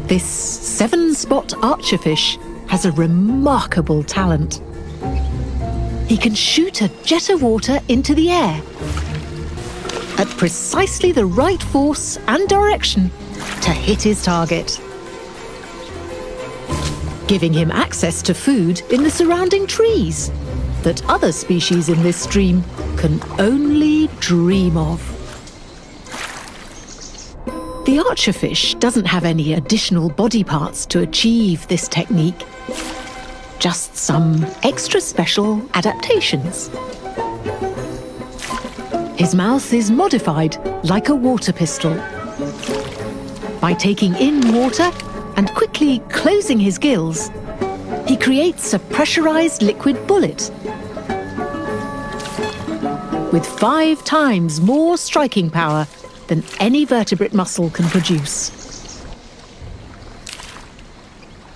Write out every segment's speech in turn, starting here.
This seven-spot archerfish has a remarkable talent. He can shoot a jet of water into the air at precisely the right force and direction to hit his target, giving him access to food in the surrounding trees that other species in this stream can only dream of. The archerfish doesn't have any additional body parts to achieve this technique, just some extra special adaptations. His mouth is modified like a water pistol. By taking in water and quickly closing his gills, he creates a pressurized liquid bullet with 5 times more striking power than any vertebrate muscle can produce.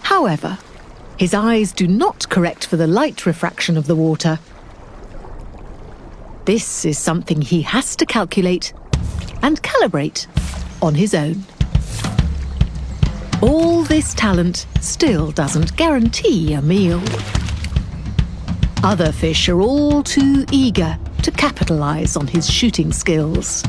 However, his eyes do not correct for the light refraction of the water. This is something he has to calculate and calibrate on his own. All this talent still doesn't guarantee a meal. Other fish are all too eager to capitalize on his shooting skills.